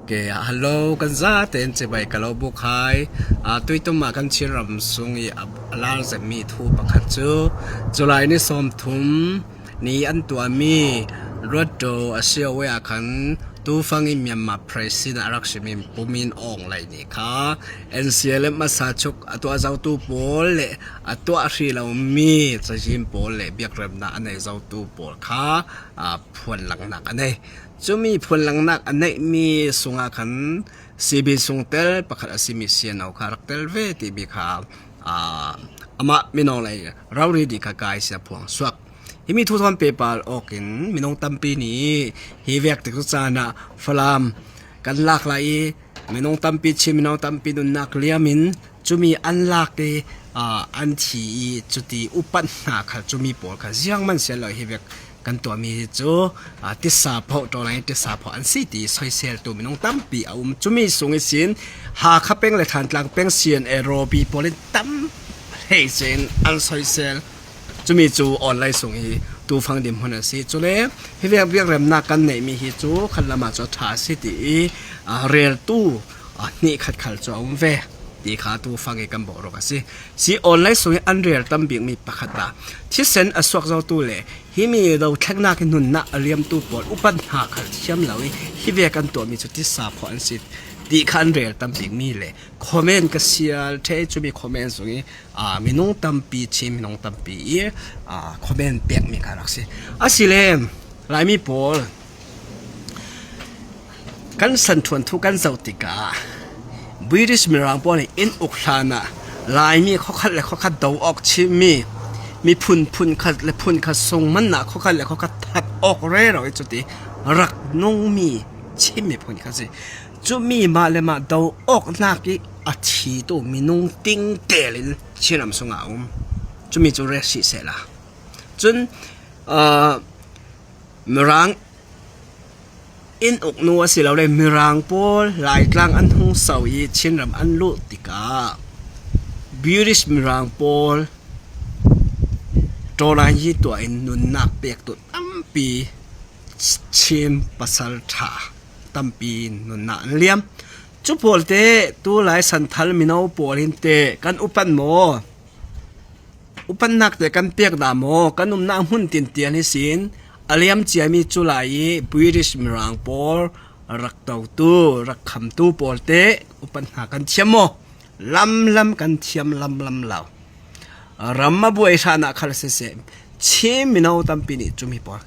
Okay, hello kan za ten che bai kalo bu khai tui to ma kan chiram sungi alar ze mi thu pakhat chu julai ni som thum ni an tua mi rodo asio we akhan tu fangi Myanmar president arakshimi pumin ong lai ni kha NCLM masa chuk atwa zau tu pol le atwa hri lo mi chajim pol le biakrem na anei zau tu pol kha phun lang nak anei chumi phun lang nak anei mi sunga khan CB sungtel pakhat asimi sian au karakter ve ti bi kha ama minong lai rauri di ka kai sia phuang swak himi thu thon PayPal okin minong tampi ni hi vek te chana falam kan lak lai minong tampi chi minong tampi nun nak liamin chumi an lak te an thi chuti upan na kha chumi pol kha jiang man se lo hi vek kan to mi chu ti sa pho to lai ti sa pho an si ti soi sel tu minong tampi chumi sungi sin ha kha peng le than tlang peng sian aerobi polin tam hei chen an soi sel chumi chu online sung hi tu phang dim hona si chule hi vek vek rem na kan nei mi hi chu khalama cho tha si ti rel tu ni khat khal cho ve ti kha tu phang e kan bo ro ka si online sung an rel tam bing mi pakhata thi sen aswak zo tu le hi mi do thakna ke nun na aliam tu pol upan ha khal siam lawi hi vek kan to mi chu ti sa pho an si di khan rel tam bing mi le comment ka sial the chu mi comment sungi minung tampi chi minung tampi comment pek mi ka raksi asile lai mi pol kan san thuan thu kan zautika British mirang pol in ukhlana lai mi khokhat le khokhat do ok chi mi phun khat le phun kha song man na khokhat le khokhat that ok re ro chuti rak nong mi chi mi phun kha si chu mi ma le ma do ok na ki athi to minung ting telin chinam sunga chu mi chu re si se la chun mirang in ok no si lo le mirang pol lai tlang an hung sau yi chinram an lu tika British mirang pol to la yi to in nun nak pek to ampi chim pasal tha tampi nun na liam chu pol te tu lai san thal minau pol hin te kan upan mo upan nak te kan pek da mo kanum na hun tin tian hi sin aliam chiami chu lai British mirang pol rak tau tu rak kham tu pol te upan ha kan chiamo lam kan chiam lam law ramma bu ai sana khal se chim minau tampi ni chumi pol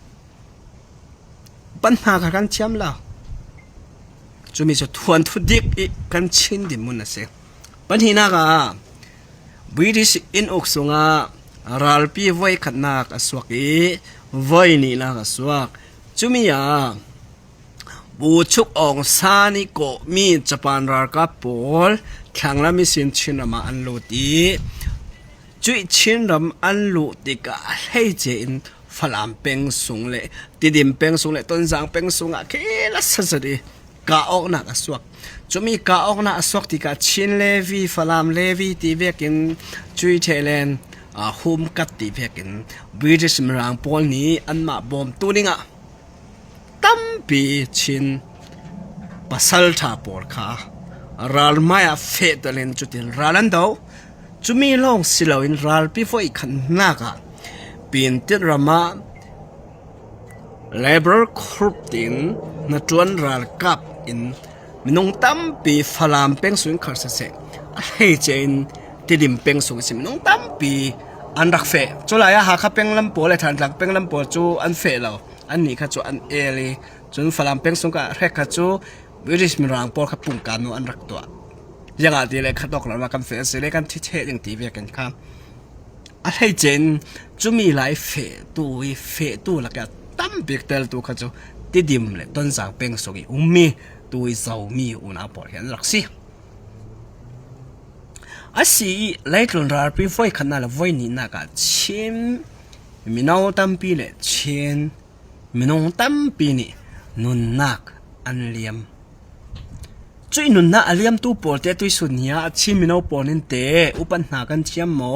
pan ha kan chiam law chumi so thuan thu dik kan chin dim mun ase pan hina ka British in ok sunga ralpi voi khatna ka swak voi ni la ka swak chumi ya bu chuk ong sani ko mi Japan rar ka pol thangla mi sin chinama an lo ti chui chinram an lo ti ka hei che in falam peng sung le tidim peng sung le ton jang peng sung a khela sasari ka ok na aswak chumi ka ok na aswak ti ka chin levi falam levi ti vekin chui thelen hum kat ti vekin British mirang pol ni anma bom tuninga tampi chin pasal tha pol kha ral maya fetalen chutin ralan do chumi long silawin ral pi foi khan na ka pin tit rama labor khurtin na tuan ral kap in minung tampi falam peng suin khar se hei chen tidim peng sung sim minung tampi an rak fe chola ya ha kha peng lam pol than tlak peng lam pol chu an fe lo an ni kha chu an eli chun falam peng sung ka rek kha chu British mirang pol kha pung ka no an rak to yanga ti le khatok la kan fe se le kan thi the ding ti ve kan kha a hei chen chumi lai fe tu la ka tam big tel tu kha chu ti dim le ton sang peng sogi ummi tui zau mi una por hian raksi asi leitlon rar pi foi khana la voi ni na ka chim minau tampi le chen minong tampi ni nun nak an liam chui nun na aliam tu por te tui sunia chim minau ponin te upan na kan chiam mo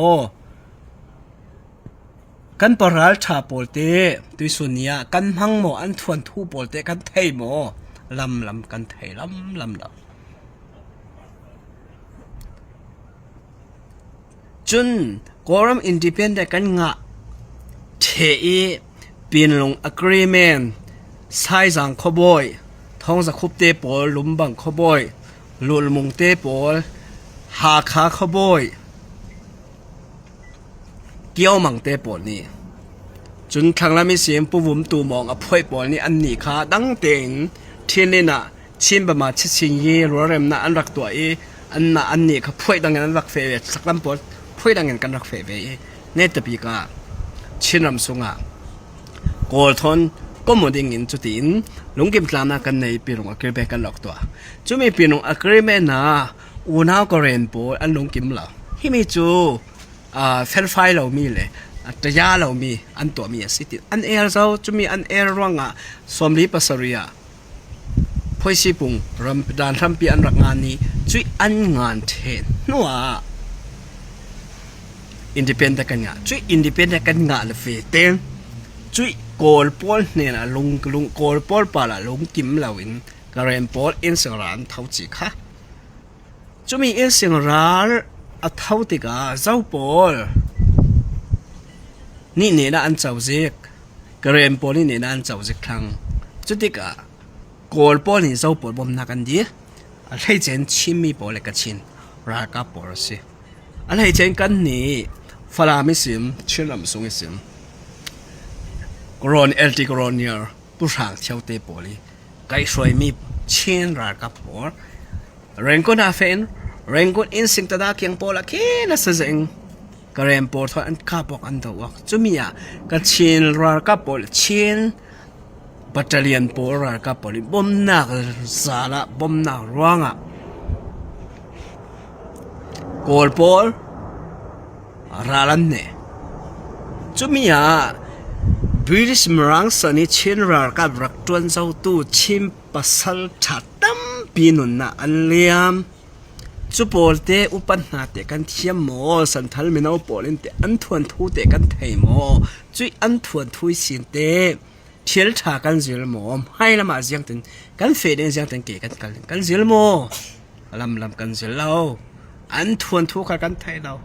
kan paral tha polte tui sunia kan hang mo an thuan thu polte kan thei mo ลำกันไทยลำเราจุนกอรัมอินดิเพนเดนต์กันงะเทอีปีนลง agreement ไซจังขบอยท้องจะคุบเตปอลลุมบังขบอยลุลมุงเตปอลหาขาขบอยเกี่ยวมังเตปอลนี่จนครั้งละมีเสียงผู้วุ้มตูมองอภัยปอลนี่อันนี้ค่ะดังเต็งเทียนนี่นะชิมประมาณชิงยีรัวเร็มนะอันรักตัวเออันน่ะอันนี้ค่ะพวยดังนั้นรักเฟยสักลำปอลพวยดังนั้นกันรักเฟยเนตปีกาชินรำสุงะโกลทอนก็มดิ่งอินจุดอินลุงกิมตามนักกันในปีรงอักเรเบกันหลอกตัวจุมีปีรงอักเรเมน่าอูน่ากเรนโปอันลุงกิมเหล่าที่มีจูเฟลไฟเรามีเลยแต่ยาเรามีอันตัวมีสิติอันเอร์เราจุมีอันเอร์ร่างสมรีปัสริยาพอยสิปุงรำดานรำปีอันรักงานนี้จุยอันงานเทนนัวอินดิเพนเดนต์กันงะจุยอินดิเพนเดนต์กันงะเลยเฟเตนจุยโกลปอลเนี่ยนะลุงโกลปอลปาละลุงกิมเหล่าอินกระเรนปอลอินสิงรานเท่าจีค่ะจุมีอินสิงรานอัฐาวติกาเจ้าปอลนี่เนี่ยนะอันเจ้าเจกกระเรนปอลนี่เนี่ยนะอันเจ้าเจกครั้งจุดติกาโกลปอลนี่เจ้าปอลบ่มนักกันดีอะไรเจนชิมมีปอลเล็กชินรากาปอลสิอะไรเจนกันนี่ฟลามิสิมชิลำสงสิมกรอนเอลติกรอนเนียร์ผู้ช่างเที่ยวเตะบอลไกช่วยมีเชียนรักกับปอลเร่งก็น่าเฟ้นเร่งก็อินสิงตดาเคียงปอลแค่น่าเสียงกระเรนปอลทว่าอันข้าบอกอันตัวจุมีอ่ะก็เชียนรักกับปอลเชียนบัตเตอร์เลียนปอลรักกับปอลบ่มหนักสาระบ่มหนักร้องอ่ะโกลปอลราลันเน่จุมีอ่ะBritish Marang Sani Chin Rarka Raktuan Zautu Chim Pasal Chatam Pinuna Anliam Chupolte Upanha Te Kan Thiam Mo Santhal Minau Polinte Antuan Thu Te Kan Thei Mo Chui Antuan Thui Sin Te Thiel Tha Kan Zil Mo Hai Lama Jiang Ten Kan Fe Den Jiang Ten Ke Kan Zil Mo Lam Kan Zil Lau Antuan Thu Ka Kan Thei Lau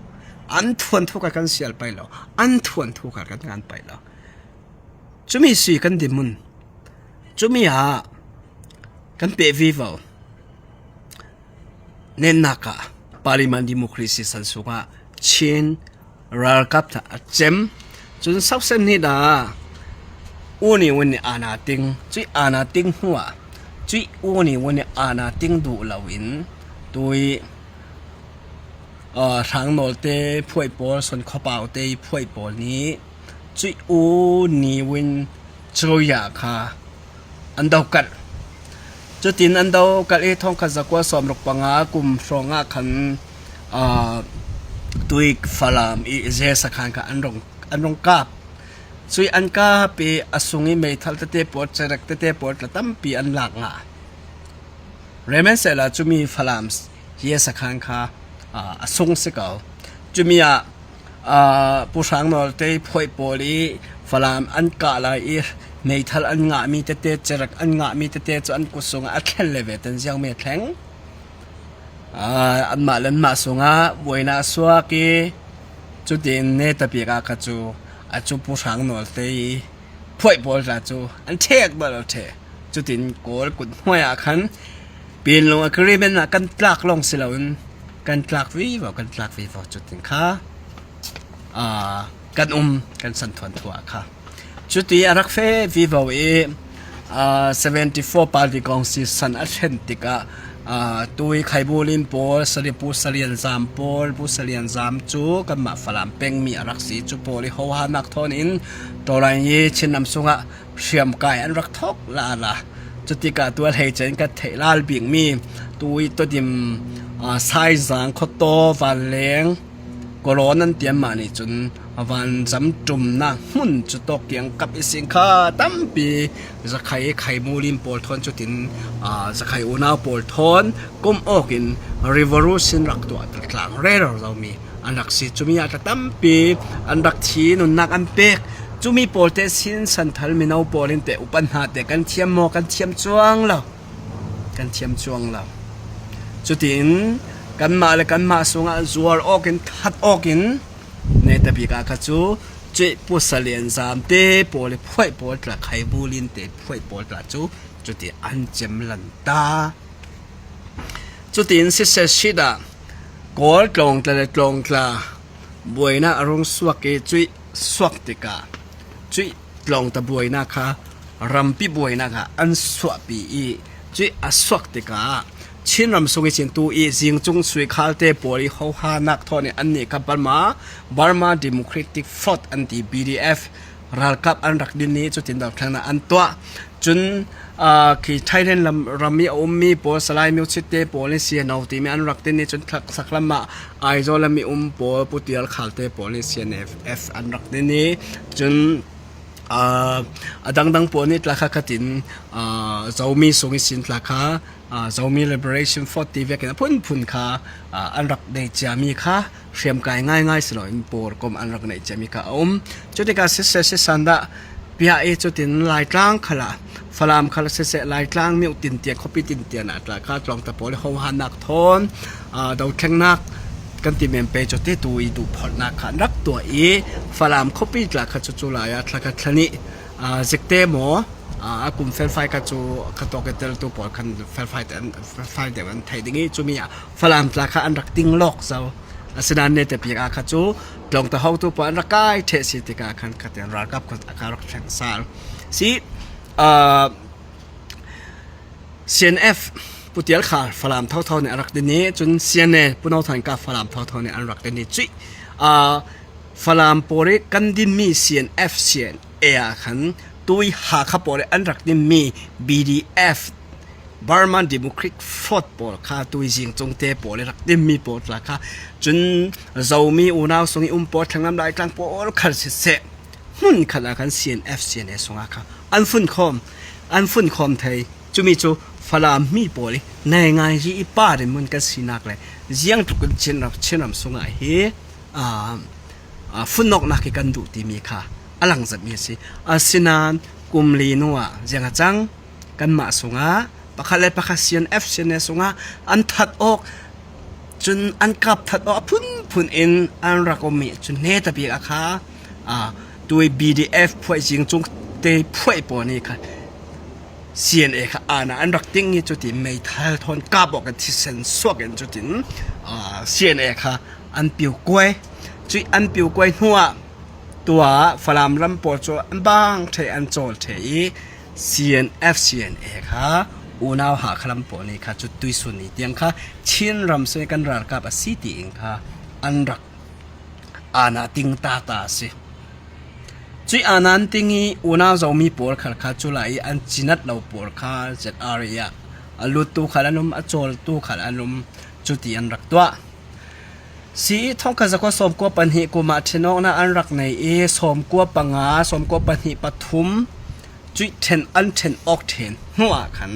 Antuan Thu Ka Kan Sial Pai Lau Antuan Thu Ka Kan Ngan Pai Lauจุมีสี่กันดิมุนจุมีหากันเปวีวเนนักะปาริมันดิโมคราซีสันสุกะชินรัลกับท่าเจมจุนสับเส้นนี่ดาอูนี่วันนี้อาณาติงจุยอาณาติงหัวจุยอูนี่วันนี้อาณาติงดูลาวินตุยทางโนเตพวยปอลส่วนขบาวเตพวยปอลนี้จุยอูนี่วินโจยาค่ะอันดาวกัดจุดที่อันดาวกัดท้องขัดสักว่าสอมรกปังอากุมฟองอาขันตุยฟลามอีเจสักขันค่ะอันรงกาบจุยอันกาไปอสุงิเมทัลเตปอดเจรักเตปอดละตั้มปีอันหลักอ่ะเรเมนเซลาจุมีฟลามเยสักขันค่ะอสุงสิเกาจุมีผู้ช่างนอลเตยพวยปอลีฟลามอันกาลายเมทัลอันงะมีเตจรักอันงะมีเตจอันกุศลอันแข็งเลเวตันเสียงเมแข็งอันมาเล่นมาสงะวยนาสวากีจุดเด่นเนตปีกากจูอาจูผู้ช่างนอลเตยพวยปอลจูอันเทกบอลเทจุดเด่นโกลกุดหัวอาคันเปลี่ยนลงอักรีเมนกันตลักลงสิลาวนกันตลักวีวกันตลักวีวจุดเด่นค่ะกันกันสันทวนทัวค่ะจุดที่อารักเฟวิวเอ74 party กองสิสันอัลเทนติกะตุยไข่บูลินโปสลิปูสลียนซามโปลปูสลียนซามจูกันมาฝรั่งเป็งมีอารักสีจูโปลิหัวหานักทอนินตัวไรยี่ชินนำสุงะเชื่อมกายอันรักทอกลาละจุดที่กะตัวเฮเจนกะเทลาลบิงมีตุยตัวดิมไซซังขโตวันเลงก็ร้อนนั้นเตรียมมาในจนวันจำจุ่มนะหุ่นจุดตกเกียงกับอิสิงค่าตั้มปีจะไข่มูลินโปลทอนจุดทิ้งจะไข่อุณาโปลทอนก้มออกกิน revolution รักตัวตะกลางเร่เรามีอันรักสิจุมีอาจจะตั้มปีอันรักทีนุนนักอันเป็กจุมีโปลเตสินสันทัลมินาโปลินเตอุปันหาเตกันเทียมโมกันเทียมจวงเรา kan thiam chuang la chutin kan ma le kan ma sunga zuar okin that okin ne ta bi ka chu che pu salian zam te pole phoi pol tla khai bulin te phoi pol tla chu chuti an chem lan ta chutin se se shida kol tlong tla buaina arong suak ke chui suak tika chui tlong ta buaina kha rampi buaina kha an swa pi i chui aswak tika chinram songi chin tu i jing chung sui khalte poli ho ha nak thone anni ka Burma Democratic Front anti BDF ral kap an rak din ni chutin dal thana an twa chun ki Thailand rami ummi po salai mi chitte policy nauti mi an rak tin ni chun thak saklama aizolami po putial khalte policy F an rak din ni chun adang po ni tlakha katin zomi songi sin tlakha zomi liberation for TV kan phun kha an rak nei chami kha shem kai ngai slo in por kom an rak nei chami kha chutika se sanda pia e chutin lai tlang khala falam khala se lai tlang mi utin tia copy tin tia na tlakha tlong ta pol ho hanak thon do thengnak kan ti mem pe chote tu i du phol na khan rak to e falam copy tlakha chu la ya tlakha thlani zikte mo akum fel fai ka chu khatoketel tu por khan fel fai de wan thai dingi chu mi falam tlakha an rak ting lok zau asinan ne te pi ka kha chu tlong ta ho tu pa an rakai the si ti ka khan khaten ra kap khat akarok thang sal si CNF putial kha falam thau ne arak dini chun siane punau than ka falam thau ne arak dini chi falam pore kandin mi CNF cn ea khan tui ha kha pore anrak din mi BDF Burma Democratic Front pol kha tui jing chungte pole rak din mi pot la kha chun zomi unaw songi por thangam lai tlang pol khal se hun khala kan CNF cn songa kha an fun khom thai chumi chu falam mi poli nai ngai ji ipa de mun ka sinak le jiang tu kun chinam sunga he funok na ki kan du ti mi kha alang zat mi si asinan kumli nuwa janga chang kan ma sunga pakhale pakhasian fcn sunga an that ok chun an kap that ok phun in an rakomi chun ne ta bi kha tui BDF phoi jing chung te phoi po ni kha CNA kha ana an rak ting ni chuti mei thal thon ka bok ka thisen swagen chutin CNA kha an piu koi chui an piu koi huwa tua falam ram po cho an bang the an chol the i CNF CNA kha unaw ha khalam po ni kha chu tui sun ni tiang kha chin ram se kan rar ka ba city ing kha an rak ana ting ta se chui anan tingi una zomi por khal kha chulai an chinat lo por kha zet area alut tu khalanum achol tu khalanum chuti an rak twa si thong ka zakwa som ko panhi ko ma theno na an rak nei e som ko panga som ko panhi pathum chui then an then ok then huwa khan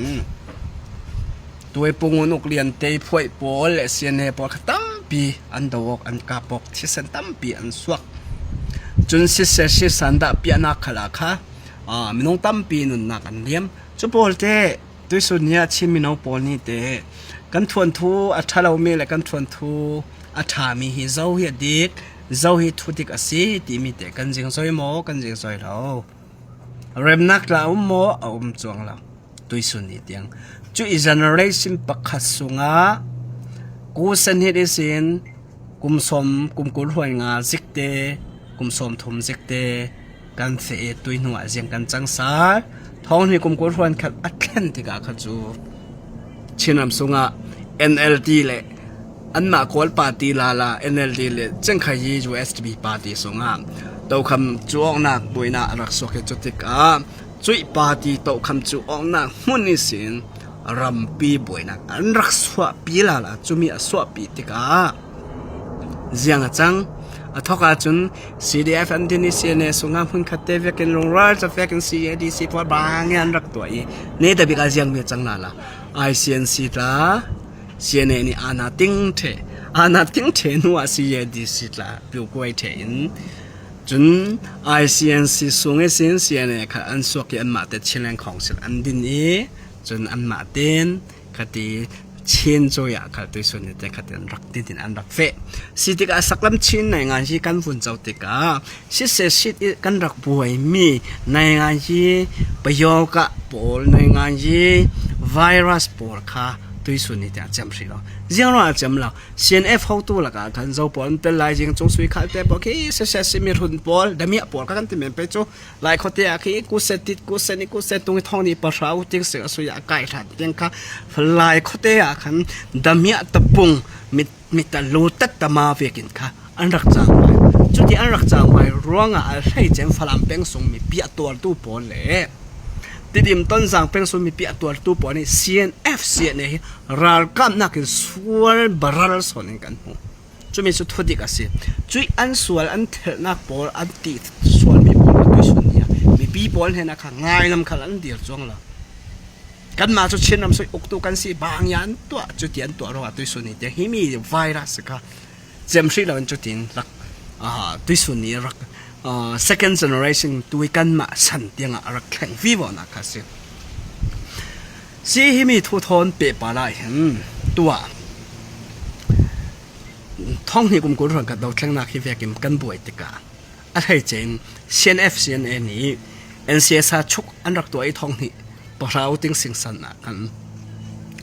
tuai pungun ok lian te phoi pol le siane por khatam pi an dawok an ka pok thisen tam pi an swak chun si sanda piana khala kha minong tampi nun na kan liam chu polte tuisunia chimino polni te kan thon thu athalo me le kan thon thu atha mi hi zo hi dik zo hi thutik asi ti mi te kan jing soi mo kan jing soi lo remnak la mo chuang la tuisuni tiang chu i generation pakhat sunga ku san hi desin kumsom kumkul hoi nga zikte kumsom thum zikte kan se tui nuwa jeng kan changsa thong ni kum ko hron khat atlantic a kha chu chinam sunga NLD le anma kol party la NLD le chengkha yi USDP party sunga to kham chuong nak boina rak soke chotika chui party to kham chu ong na huni sin rampi boina an rak swa pi la chumi a swa pi tika jiang chang athoka chun CDF Indonesia sunga phun khatte vekin longrar cha vekin CADC por bangyan rak toi ne da bika jiang me changna la ICNC ta CNA ni ana ting the nu a CADC la piu koi the in chun ICNC sunge CNA kha an sok ki an ma te chilang khong sil an din e chun an ma ten คดีชินโจยาค่ะตัวส่วนนี้แต่คดีรักดินอันรักเฟสิติกาสักลำชินในงานที่กันฝุ่นเจ้าติกาสิเสสิตกันรักบวยมีในงานที่ประโยกะปอลในงานที่ไวรัสปอลค่ะตัวส่วนนี้แต่จำสิเราเจ้าเราจำเรา CNF เขาตัวละกันกันเจ้าปอลเป็นลายจริงจงสวยขาดแต่บอกที่เสสิมีหุ่นปอลแต่มีปอลกันที่มันไปโจลายเขาเตะที่กูเสติดกูเสนี่กูเสตรงท้องนี้ปะเราติ้งเสือสวยไก่ถัดยังค่ะลายเขาเตะกันแต่มีตะปุงมีตะลูตัดตะมาเวกินค่ะอันรักจังไว้จุดที่อันรักจังไว้ร้องอะไรเจมฝรั่งเป็นส่งมีเปียตัวตู้ปอลเลยติดิมต้นสังเป็นส่งมีเปียตัวตู้ปอลนี่ CNF เนี่ยรัลกัมนักสวลบารัลส่วนกันหูจุดมีสุดทุดิกสิจุดอันสวลอันเทนักปอลอันติดสวลมีปอลด้วยส่วนนี้มีปีปอลเห็นนะคะง่ายนำขลังเดียร์จงละกันมาจุดเช่นนำส่วนอุกตุกันสิบางอย่างตัวจุดเดียนตัวเราด้วยส่วนนี้แต่ที่มีไวรัสค่ะเจมส์เราเป็นจุดที่รักด้วยส่วนนี้รักsecond generation ตัวกันมาสันเตียงรักแข่งวิวนะครับสิที่มีทุกทนเปปอะไรตัวท้องที่กุมกุลรังกับเราแข่งนักที่เวียกิมกันบ่อยติกาอะไรเจน CNF CNA นี้ NCS ชุกอันรักตัวไอ้ท้องที่ปะเราติ้งสิ่งสันนะกัน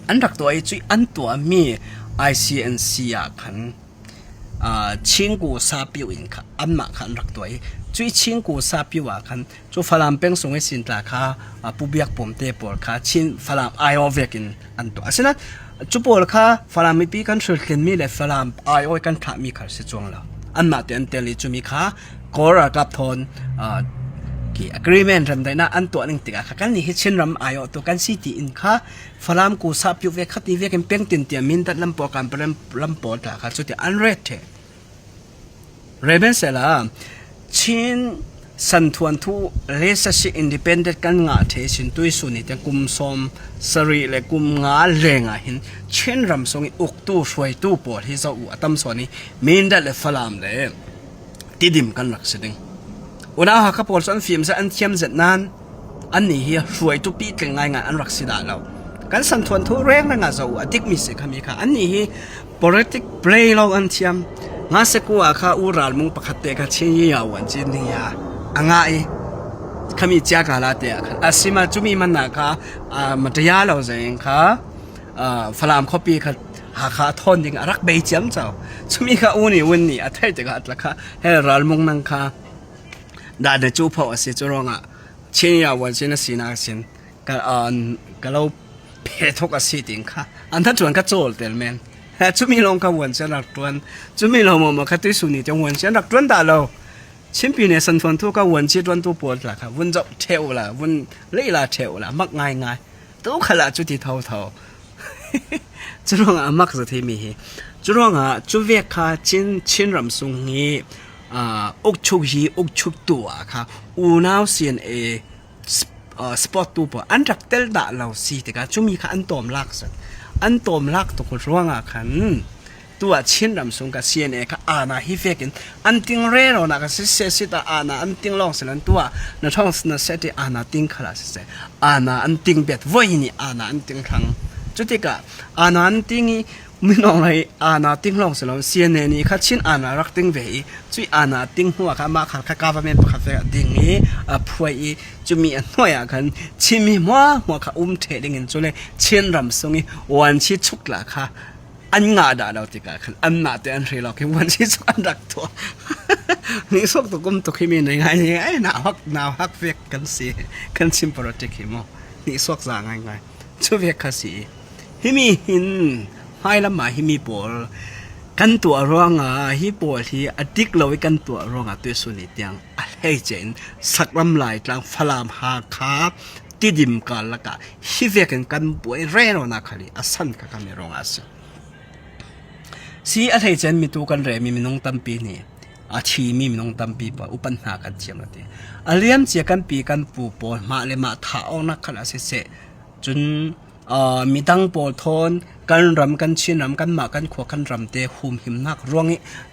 อันรักตัวไอ้จุยอันตัวมี ICNC กันชิงกูซาบิวอินค่ะอันมาขันรักตัวไอ้จุยชิงกูซาบิวกันจูฝรั่งเป็นส่งให้สินตาค่ะผู้เบียกผมเตะปอลค่ะชินฝรั่งไอโอเวกินอันตัวฉะนั้นจูปอลค่ะฝรั่งมีปีกันสุดกันมีเลยฝรั่งไอโอกันถ้ามีค่ะสิจวงแล้วอันมาเตียนเตลิจูมีค่ะกอร์กับทนกี่ agreement ทำได้นะอันตัวนึงติกาค่ะกันนี่เช่นรำไอโอตัวกันสิตีอินค่ะฝรั่งกูซาบิวเวกขัดที่เวกันเป็นตินเตียมินตัดลำปอกันเป็นลำปอตาค่ะสุดที่อันเรทเรเบนเซล่าชินสันทวนทูเลสชิอินดิเพนเดนต์กันงาเทชินตุยสุนิแต่กุมสมสรีและกุมงาเลงอ่ะหินเช่นรำทรงอุกตู้ช่วยตู้ปอดที่จะอุตมสวนีมินดัลเลฟลามเลยติดิมกันหลักสิงอุณาหักปอดสันฟิล์มจะอันเทียมเจ็ดนั้นอันนี้เฮียช่วยตู้ปีกง่ายงานอันหลักสิดาเรากันสันทวนทูแรงนะงาจะอุดิกมิสิคามีค่ะอันนี้ politic play เราอันเทียมงาเสกัวข้าอุราลมุงปะขัดเตะกับเชียงยี่เอาวันจีนี่ยอ่างไอขมิจ้ากาลาเตะอาศิมาจุมีมันนักมัธยาเราเองค่ะฝรั่งคอปีค่ะหาขาทนยังรักเบย์เจียมเจ้าจุมีค่ะอุนี่วันนี้อัฐเตะกับอัตละค่ะให้ราลมุงนังค่ะได้เดจูพอสิจุรองเชียงยี่วันจีนสินาสินก็เราเพทุกสิติงค่ะอันนั้นจวนก็โจลเตลแมนจุมีลงกับวันเชนรักตวนจุมีลงมาคัดที่สุนีจะวันเชนรักตวนตาเราชิมปีเนี่ยสันทวนทุกกับวันเชนตวนตัวปวดละค่ะวันจะเทวละวันเลี้ยละเทวละมักง่ายง่ายตัวขละจุดที่เท่าจุดว่ามักจะที่มีจุดว่าจุดเวกค่ะชินรำสุงนี้อุกชุกฮีอุกชุกตัวค่ะอูน่าเซียนสปอร์ตตัวปอันรักเตลดาเราสิแต่ก็จุมีค่ะอันตอมลักษณ์อันตอมลักตัวคนร้องขันตัวชินรำสงกับ CNA ค่ะนาฮิเฟกินอันติงเร่เรานะก็เสียสิตานาอันติงลองสิลันตัวนั่นท้องนั่นเสด็จนาติงขลาสิเสนาอันติงเบ็ดวัยนี่นาอันติงครั้งจุดที่ก็นาอันติงไม่น้องเลยนาติงลองสิลัน CNA นี่ค่ะชินนารักติงเวจุยนาติงหัวค่ะมาค่ะค่ะ government ประกาศติงนี้พวยจุมีอันน้อยกันชิมีหัวค่ะเทดิงินจุเลยชินรำสงวันชิชุกละค่ะอันงาดาเราติกาคันอันนาเตอันเรเราแค่วันที่สุดอันรักตัวนี่สุกตุกุมตุกิมีในไงไอ้หนาวฮักเวกกันสิกันซิมโปรเจกต์หิมนี่สุกจางไงช่วยเวกกันสิฮิมีหินให้ละมาฮิมีปอลกันตัวร้องฮิปอลที่อดิกเราไว้กันตัวร้องตัวสุนิตยังอะไรเจนสักลำลายกลางฟลามหาคาติดิมกันละกะฮิเวกันป่วยเร่เรานักเลยอสันกับกันไม่ร้องอาศัยสีอะไรเจนมีตัวกันเรมีน้องตั้มปีนี่ชีมีน้องตั้มปีปะอุปนักกันเชียงละทีเลี้ยมเจียกันปีกันปูปอมาเลยมาท้าเอานักขนาดเสจนมีตั้งปอทนกันรำกันชินรำกันมากันขวกันรำเตะหุมหิมนักร้อง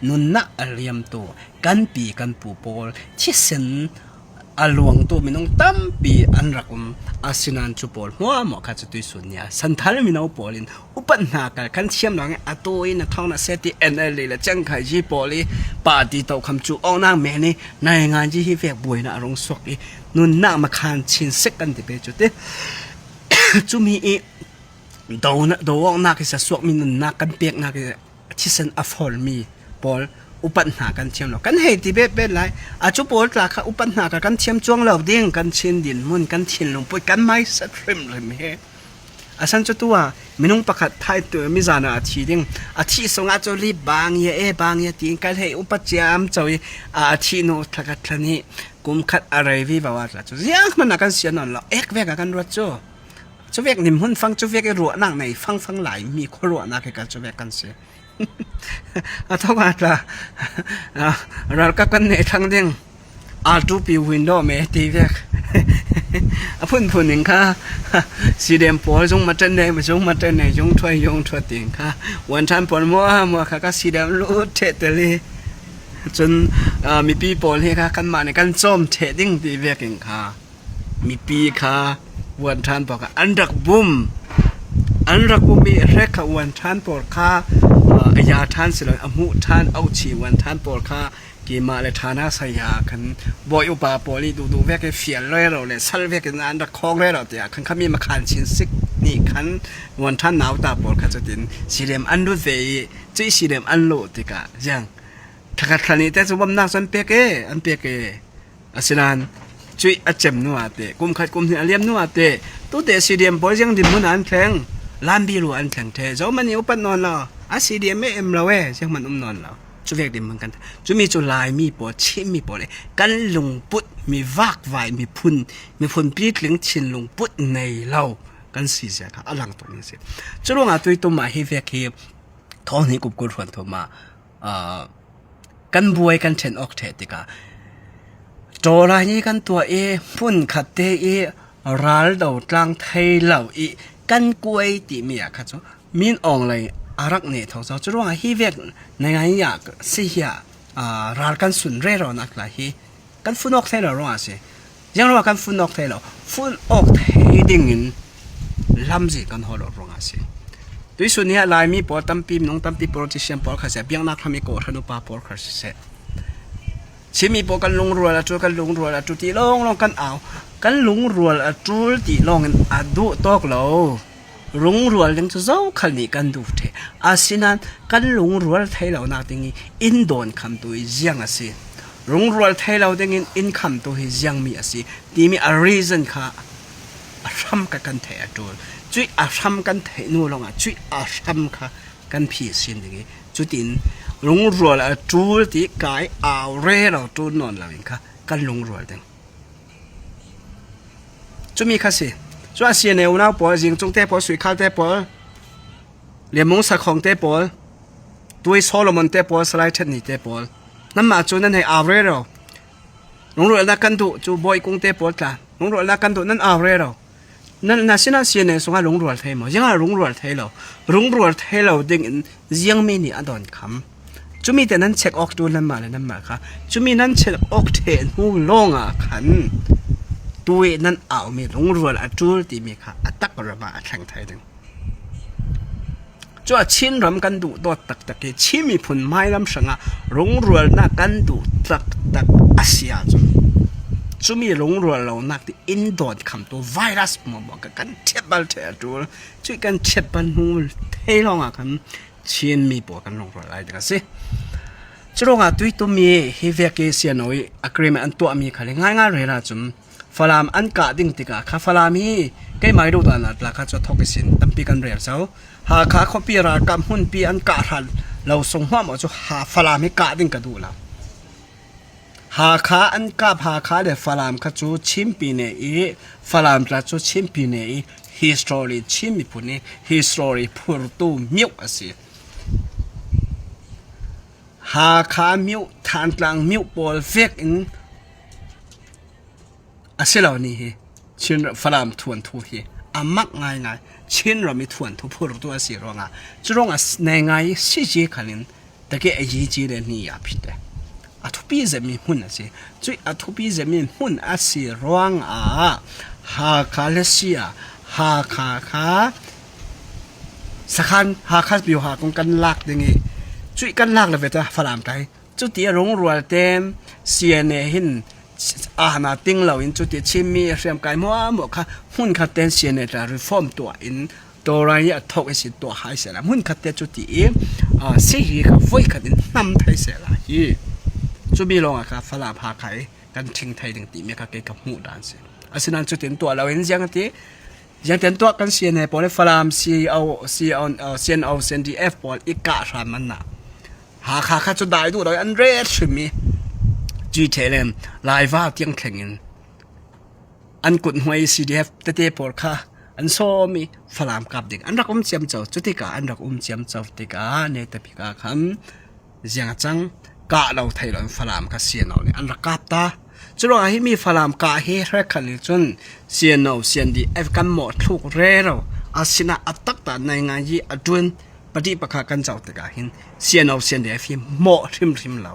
นุนนักเลี้ยมตัวกันปีกันปูปอที่เส้น อาลวงตัวมินงตั้มปีอันรักอาศินันจูปอลหัวหมอข้าจะตุยสุญญาสันทานมินเอาปอลินอุปนาการขันเทียมหลังอาตัวอินท้องน่ะเซติเอ็นเอลเลยจังไข่จีปอลีปาดีโตคำจูเอานางแม่นี่ในงานจีฮิเวกบวยน่ะรงสวกอีนุนน่ามาคานชินเซกันติเปจุดเดจูมีอีดาวน่ะดาวนักจะสวกมินนักกันเปียกนักที่สันอฟอลมีปอลอุปนากันเทียมเรากันเฮติเบ็ดเบ็ดไรอาจูปอลกลาค่ะอุปนากันเทียมจวงเราเด้งกันชินดินมุนกันชินลงปุ่ยกันไม่สัตว์ริมเลยเฮอาสันจุดตัวมินุงประคัดไทยตัวมิจานาอาทิดิ่งอาทิสงอาจรีบางเย่บางเย่ตีกันให้อุปจามจอยอาทิโนทักทันนี้กุมขัดอะไรวิบาวาละจุดยังมันนักกันเสียนนละเอกเวกกันรัวจูจูเวกนิมหุ่นฟังจูเวกรัวนั่งในฟังไหลมีคนรัวนักกันจูเวกกันเสียอาทว่าละเราก็กันในทางดิ่งอาจูปีวินโดว์เมตีเวกพุ่นหนึ่งค่ะสีแดงปอจงมาเจนในมาจงมาเจนในจงถอยติงค่ะวันทันปอนมัวค่ะก็สีแดงรู้เทตเลยจนมีปีปอลเฮค่ะกันมาในกันจอมเทดิ้งตีเวกิงค่ะมีปีค่ะวันทันปอค่ะอันรักบุมมีเรกวันทันปอค่ะยาทันสิเลยอมุทันเอาชีวันทันปอค่ะกีมาเลธานาสยาคันบอยอุปาปอลีดูเวกเฟียเลยเราเลยสัลเวกนันดักคองเลยเราเดียคันขมีมาขันชินสิกนี่คันวันท่านหนาวตาปอลขัดจะดินสีเหลี่ยมอันดูเวจีสีเหลี่ยมอันโลติกะยังถ้าขันนี้แต่จะบ่มนักสันเปียกอันเปียกอาศินันจุยอาเจมนัวเตกุมขัดกุมที่อาเลียมนัวเตตัวเตสีเหลี่ยมปอลยังดินมุนอันแข็งลานบีรูอันแข็งเทเจ้ามันอยู่ปันนอนเราอาสีเหลี่ยมไม่เอ็มเรายังมันนอนเราจุเวกดิมเหมือนกันจุมีจุลายมีปอชิมีปอเลยกันลงปุดมีวากไวมีพุนปีกลิงชินลงปุดในเรากันสีเสียค่ะอลังตรงนี้สิจุลงอาตุยตัวมาฮิเวกฮีท้องนี้กุบกุลฝันตัวมากันบวยกันเชนออกเทติกาโจรายนี้กันตัวพุ่นขัดเตรัลดาวกลางไทยเหล่ากันกวยติเมียค่ะจุมินอองเลยอารักเนี่ยท้องเจ้าจุลงอาฮิเวกในไงอยากเสียรัลกันสุนเร่เรานักละฮีกันฟุ้นออกเทเราร้องสิยังว่ากันฟุ้นออกเทเราฟุ้นออกเทดิ่งลำสิกันหัวเราร้องสิด้วยส่วนนี้ลายมีปอตั้มปีน้องตั้มปีโปรติเชียนปอลขาเสียเบียงนักทำมีโกรธนุปาปอลขาเสียชิมีปอกันลงรัวละจูกันลงรัวละจูตีลงกันเอากันลงรัวละจูตีลงกันอดูตอกเราลงรัวยังจะเจ้าขันนี้กันดูเถอาศินันกันลงรัวไทยเราหน้าติงี้อินโดนคำตัวยังอาศิลงรัวไทยเราติงี้อินคำตัวยังมีอาศิที่มีa reason ค่ะอาทำกันเถอะตัวจุยอาทำกันเถอะนู่นลงอ่ะจุยอาทำค่ะกันผีสินติงี้จุดอินลงรัวละจูตีกายเอาเร่เราตัวนอนเราเองค่ะกันลงรัวติงจุมีค่ะสิส่วนเสียเนวน่าปอยิงจงเตะปอสุยข้าวเตะปอเลี้ยมงสักของเตะปอตัวโซโลมอนเตะปอสไลด์เทนนี่เตะปอนั่นมาจูนั่นให้อาเรโรลงรัวนักกันตุจูบอยกงเตะปอกันลงรัวนักกันตุนั่นอาเรโรนั่นน่าสิน่าเสียเนวส่งให้ลงรัวไทยมั้งยังไงลงรัวไทยเราดึงยังไม่นี่อันดอนคำจูมีแต่นั้นเช็คออกดูนั่นมาเลยนั่นมาค่ะจูมีนั้นเช็คออกเทนหูลงอ่ะขันตัวนั้นเอามีลงรัวละจูตีมีค่ะอัตักระบาแข่งไทยดึงจ้าชินรำกันดูตัวตักชิมีผลไม้ลำสังอ่ะลงรัวนักกันดูตักอาเซียจูมีลงรัวเรานักที่อินโดนคำตัวไวรัสมาบอกกันเช็ดบัลเทอร์จูช่วยกันเช็ดบัลหูเทลงอ่ะกันชินมีปวกันลงรัวอะไรกันสิจุดอ่ะตัวตัวมีเฮเวกเซียนอยอักเรมอันตัวมีค่ะง่ายเลยนะจุ่มฟลามอันกาดิ่งติกาข้าฟลามีใกล้ไม่รู้ตัวนั้นราคาจะทอกสินตั้มปีกันเรียบเสาหาข้าเขาปีรากำหุ่นปีอันกาหันเราส่งหัวมาจะหาฟลามให้กาดิ่งกระดูแล้วหาข้าอันกาหาข้าเดฟลามข้าจูชิมปีเนอีฟลามจะจูชิมปีเนอี history ชิมมีปุ่นนี้ history พูดตู้มิวสิหาข้ามิวทานกลางมิวบอลเฟกอินอาศัยเรานี่ชินฝรั่งทวนทุกอามักง่ายชินเราไม่ทวนทุกพูดตัวสิร้องจุดร้องในง่ายสิจีขันินแต่แกไอ้จีเรนี่ยาพิเด อทุปีจะมีหุ่นสิจุยอทุปีจะมีหุ่นอาศิร้องหาคาเลเซียหาคาสักคันหาคาบิวหากงกันลักดึงอีจุยกันลักเลยเวทฝรั่งไทยจุดที่รงรัวเต็มเสียเนหินนาติ้งเราอินจุดที่ชิมีเรียมกายมัวค่ะหุ่นขัดเต็มเสียเนจะรีฟอร์มตัวอินตัวไรเนี่ยทกไอสิตัวหายเสียละหุ่นขัดเต็มจุดที่สิ่งกับไฟขัดอินนำไทยเสียละยี่จุดมีลงค่ะฝรั่งพาไข่กันทิ้งไทยดึงตีเมียกับเกี่ยวกับหูด่านเสียอาศัยนั้นจุดที่ตัวเราเห็นยังที่ยังเต็มตัวกันเสียเนปอลฝรั่งCNDF ปอลอีกกะรามันน่ะหาขาจุดได้ดูโดยอันเรศชิมีจีเทเลมไลฟ์ว่าเตียงแข่งเงินอันกุนหวย CDF เตะปอลค่ะอันโซมีฝรั่งกับเด็กอันรักเจียมเจ้าจุดที่กะอันรักเจียมเจ้าติกาเนี่ยแต่พิกาคำยังจังกะเราไทยเราฝรั่งกับเสียนเอาเนี่ยอันรักกับตาจุดว่าให้มีฝรั่งกะเฮแรกขันเลยจนเสียนเอาเสียนดีเอฟกันหมดทุกเรื่องอาศินะอัตตักตาในงานยี่อดุนปฏิปะขากันเจ้าติกาหินเสียนเอาเสียนดีเอฟหมดริมเรา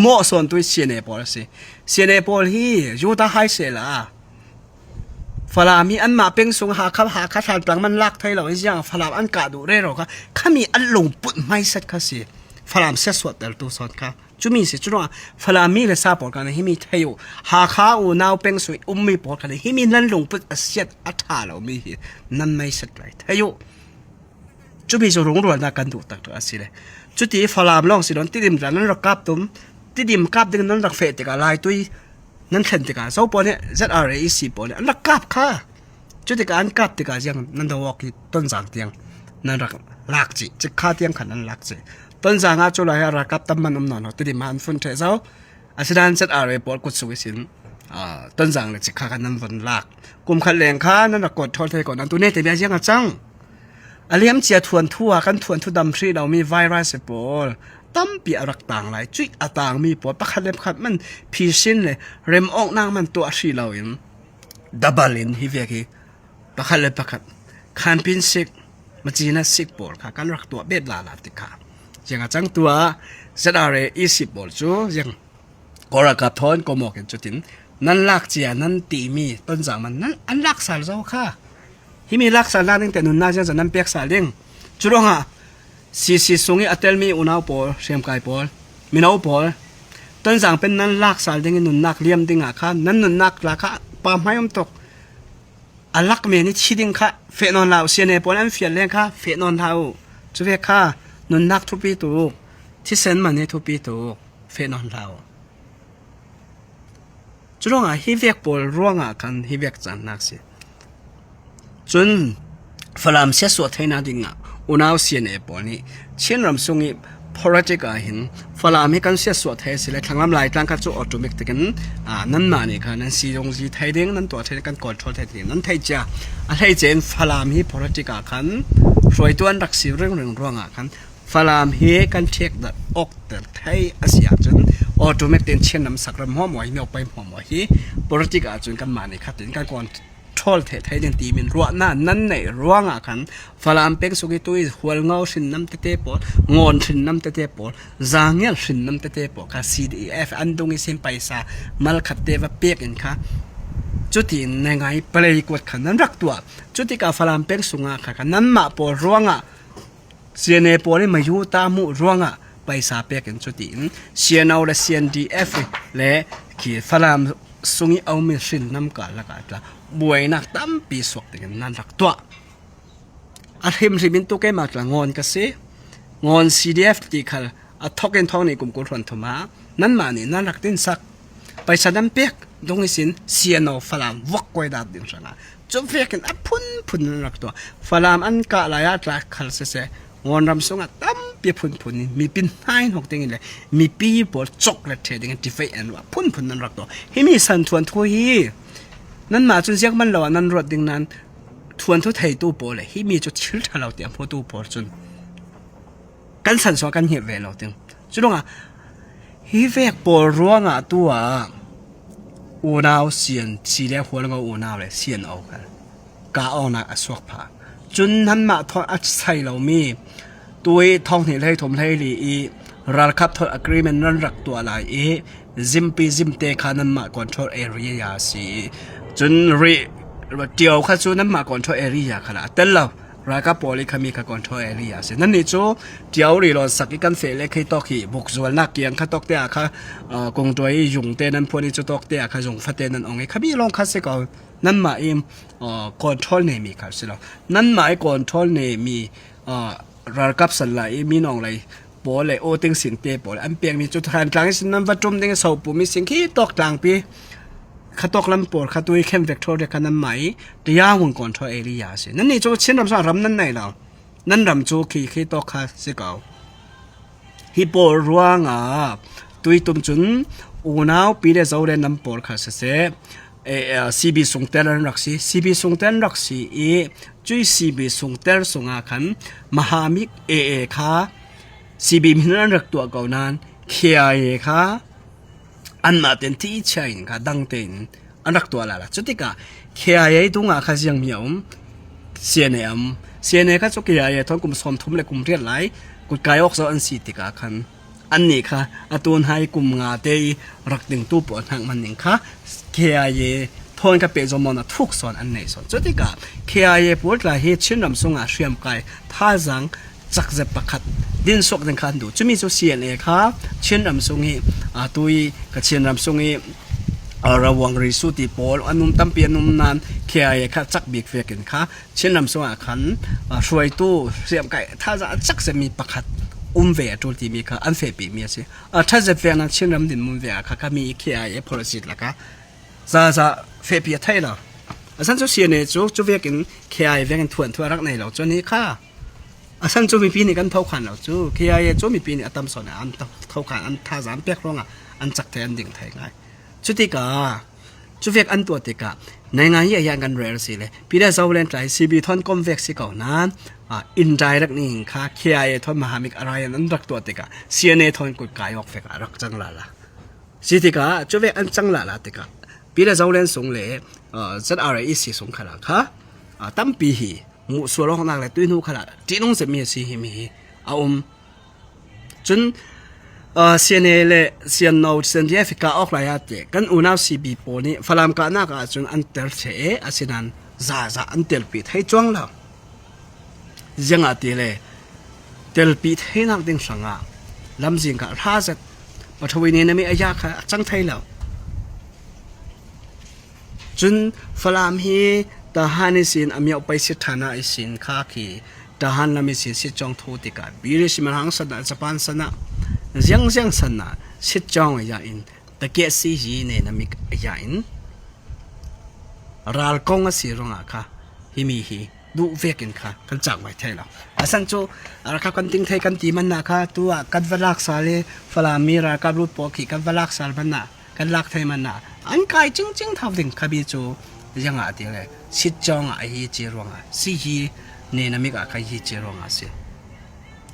หมดส่วนตัวเสียนเอปอลสิเสียนเอปอลฮียูตาไฮเซล่าฝรั่งมีอันมาเป็นสงหาขับทางปลังมันลักไทยเราอย่างฝรั่งอันกาดูเรื่องค่ะข้ามีอันลงปุ่นไม่เสร็จค่ะสิฝรั่งเสียสวดแต่ตัวสอนค่ะจุมีสิจุดว่าฝรั่งมีเลยทราบบอกกันให้มีไทยอยู่หาข้าวน่าวเป็นสวยมีบอกกันให้มีนั่นลงปุ่นเสียดอัฐาเรามีนั่นไม่เสร็จเลยไทยอยู่จุมีจะรู้รวนนักกันดูตักตัวสิเลยจุดที่ฝรั่งลองสิโดนติดิมจากนั้นเรากับตุ้มติดิมกับดึงนั้นรักเฟติกาลายตุยนั่นเห็นติกาโซ่ปอเนี่ยจะอะไรอีสิปอเนี่ยอันรักกับค่ะจุดที่การกับติกาอย่างนั่นตัววอกต้นจางเตียงนั่นรักลักจีจะฆ่าเตียงขันนั่นลักจีต้นจางอาจุลายรักกับตั้มมันนอนติดิมันฟุ้นเทเจ้าอาศัยนั้นจะอะไรปอกุศลสินต้นจางเลยจะฆ่ากันนั่นวันลักกลุ่มขัดแรงข้านั่นรักกดทอดเทก่อนนั่นตัวเนี่ยแต่เบี้ยยังจังอาเลียมเจียทวนทั่วกันทวนทุดำที่เรามีไวรัสปอลตั้มปีรักต่างหลายจุดต่างมีปอดประคัดเล็บขัดมันพีชินเลยเริ่มออกนางมันตัวที่เราเองดับเบิลลินฮิเวกีประคัดเล็บประคัดคันพินสิกมาจีน่าสิกปอลค่ะการรักตัวเบ็ดลาติกาอย่างจังตัวจะอะไรอีสิบปอลจูอย่างกอรักกับทอนก็มองกันจุดที่นั่นลักเจียนั่นตีมีต้นจางมันนั่นอันลักสารเจ้าค่ะที่มีลักษณะนึงแต่หนุนน่าจะนั่นเปียกสาเลี้ยงจุดว่าซีสงอีอัตเตลมีอุณาปอลเชียมไกปอลมีนาปอลต้นจางเป็นนั่นลักษณะเลี้ยงหนุนนักเลี้ยมดิ้งอ่ะค่ะนั่นหนุนนักราคาปามให้อมตกอันลักเมนี่ชิดิ้งค่ะเฟนอนลาวเซียนเอปอลอันเฟียนเลี้ยงค่ะเฟนอนเท้าจุดเวค่ะหนุนนักทุบปีตูที่เซนมันนี่ทุบปีตูเฟนอนลาวจุดว่าฮิเวกปอลร่วงอ่ะกันฮิเวกจันนักสิจนฝรั่งเสียสวดให้นาดิ่งอ่ะอุณาเสียนเอปอนี่เช่นรำทรงอีพอร์ติกาหินฝรั่งมีการเสียสวดให้สิเลยทางลำลายตั้งกันจู่ออโตเมติกันนั่นมาเนี่ยค่ะนั่นสีตรงสีไทยเด้งนั่นตัวไทยกันกอดทอดไทยเด้งนั่นไทยจ้าอะไรเจนฝรั่งมีพอร์ติกาขันรวยตัวรักสีเรื่องร่วงอ่ะขันฝรั่งเฮกันเช็คดัดออกแต่ไทยอาเซียจนออโตเมติเช่นน้ำสักรำหัวหมวยมีออกไปหัวหมวยที่พอร์ติกาจนกันมาเนี่ยค่ะถึงกันก่อนทอลเทไทยเดนตีมินรัวน่านั่นในรัวงอ่ะคันฝรั่งเป็กสุกิตุยหัวเงาสินน้ำเตะปอดงอนสินน้ำเตะปอดจางเงี้ยสินน้ำเตะปอดค่ะ CDF อันตรงนี้เส้นไปซามัลขัดเตวเป็กเองค่ะจุดที่ในไงเปลยกดขันนั้นรักตัวจุดที่กับฝรั่งเป็กสุงอ่ะค่ะนั้นมาปอรัวงอ่ะเสียเนปอนี่มาอยู่ตามุรัวงอ่ะไปซาเป็กเองจุดที่เสียนเอาและ CNDF และขีฝรั่งสุงเอาไม่สินน้ำกาละกาละบวยนักตั้มปีสวกถึงนั่นรักตัวอาทิมริบินตุเกมาละงอนก็เสงอน CDF ตีขัลทอกเกนทองในกลุ่มกุลรันทมานั่นมานี่นั่นรักดินสักไปสะดันเปียกตรงนี้สินเสียนเอาฝรั่งวักไว้ดับดินสังาจนเฟียกันพุ่นนั่นรักตัวฝรั่งอันกะลายตรักขัลเสงอนรำสงตั้มเปียพุ่นนี่มีปินให้หกติงเลยมีปีบอลช็อกเลตเทดิงที่ไฟแอนว่าพุ่นนั่นรักตัวให้มีสันทวนทุยนั่นมาจนเสียงมันเหล่านั้นรถดิ่งนั้นทวนทุไทยตู้โปเลยที่มีจุดชิลทะเลาะเตียมพอตู้โปจนกันสันสวกันเหี่ยวเวลาเตียงจุดว่าฮิเวกโปรัวงอ่ะตัวอูนาวเสียนสีเหลืองหัวแล้วก็อูนาวเลยเสียนเอากันกาเอาหนักอสวกผาจนนั้นมาทอนอัดใส่เรามีตัวทองเห็นเลยถมเลยลีร รัลคับทอด agreement นั้นรักตัวอะไรซิมปีซิมเตขานั้นมา control area ยาสีจนเดียวข้าจูนั้นมา control area ขนาดแต่เรารัลคับพอลิคามีข้า control area สินั่นนี่จูเดียวรีรอนสักกันเฟลเคยตอกขี่บุกส่วนนักเกียงข้าตอกเตะข้ากงตัวยุงเตนั้นพวกนี้จะตอกเตะข้ายุงฟัดเตนั้นองค์ข้ามีลองข้าเสกเอานั่นหมายcontrol เนี่ยมีครับสิเรานั่นหมาย control เนี่ยมีรัลคับสันไหลมีน้องไหลปอเลยโอติงสิงเตปอเลยอันเปียงมีจุดทานกลางสินั้นวัดจมติงสาวปุ่มมีสิ่งที่ตอกกลางปีข้าตอกลำปอข้าตัวเข้มเวกโทรเด็กนั้นไหมเดียร์หุ่นก่อนทอเอริยาสินั่นนี่จูเช่นรำสารรำนั่นไหนเรานั่นรำจูขี้ตอกข้าสิเก่าฮิปโปรัวงาตุยตุมจุนอูนาวปีเดเจ้าเรนลำปอข้าเสซีบีส่งเตลรักษีซีบีส่งเตลรักษีจุยซีบีส่งเตลส่งอาคันมหามิกข้าซีบีมินันรักตัวเก่านั้นเขียค่ะอันมาเต็นที่ใช่ค่ะดังเต็นอันรักตัวละจุดที่กะเขียตรงอาคายังมีเสียเนค่ะจุดเขียท้องกุมสมทุมเลยกุมเรียนไหลกุดกายออกซะอันสีติกาคันอันนี้ค่ะอตูนให้กุมงาเตยรักดึงตู้ปวดทางมันหนึ่งค่ะเขียทอนกับเปจมอนะทุกส่วนอันไหนส่วนจุดที่กะเขียปวดละเหตุเช่นลำสงอาเชียมไกท่าจังจักเจ็บประคัดดินสกดังคันดูจะมีจุดเสียเองครับเช่นลำสงฮีตุยกับเช่นลำสงฮีระวังริสุติปอลอันนุ่มตั้มเปียนุ่มนานเขียค่ะจักบีกเฟกันค่ะเช่นลำสงอาคันช่วยตู้เสียมไก่ถ้าจะจักจะมีประคัดเวจุดที่มีค่ะอันเฟปีมีสิถ้าจะเฟนั้นเช่นลำดินมุมเวค่ะก็มีเขียพลสิทธิ์ละค่ะจะเฟปีไทยละฉันจะเสียเนี่ยจุดเวกันเขียเวกันทวนรักในเราจนนี้ค่ะฉันจะมีปีนี้กันเท่าขันเราจูเขียจะมีปีนี้อัตมสอนอันเท่าขันอันท่าสามเปียกร้องอันจักแทนดิ่งไทยไงจุดที่กาจุดเวกอันตัวติกาในงานยี่ยางกันเรียลสิเลยปีเดอร์เซาเลนใจซีบีทอนคอมเวกสิเก่านั้นอินไดรักนี่ค่ะเขียทอนมหามิกอะไรนั้นรักตัวติกาเซียเนทอนกุดกายออกเฟกรักจังละละสิติกาจุดเวกอันจังละติกาปีเดอร์เซาเลนส่งเลยจัดอะไรอีสิส่งขนาดค่ะตั้มปีหีมูส่วนของนักเลยตุ้ยนู้ขนาดจีนุ่งจะมีสิมีจนเซียนเล่เซียนโนเซียนที่ฟิกาออกไรอะเตกันอุณาซีบีโปนี่ฝรั่งกันนักจนอันเตอร์เชอสินันซาอันเตอร์ปีให้จ้วงแล้วยังอะเตเลยเตอร์ปีให้นักดิ้งสังอ่ะลำจิงกับท่าจะปัทวีนี้นั่นมีอายาค่ะจังไทยแล้วจนฝรั่งฮีทหารสินอเมริกาไปสิฐานะสินข้าขีทหารลำสินสิจงทูติกาบิริสิมันหังสนะญี่ปุ่นสนะยังสนะสิจงอย่างอินตะเกียซีจีเนี่ยนมิกอย่างอินรัลกงสิรงอ่ะค่ะฮิมีฮีดูเวกินค่ะกันจังไว้ไทยแล้วสันโจรักกันติ้งไทยกันตีมันนะค่ะตัวกันวลักษาเลยฝรั่งมีรักกับรูปปกีกันวลักษามันนะกันลักไทยมันนะอันกายจริงเท่าดิ่งขบิโจยังอ่ะที่เลยสิจงอ่ะฮีเจรองอ่ะสิฮีเนี่ยนมิกอ่ะใครฮีเจรองอ่ะสิ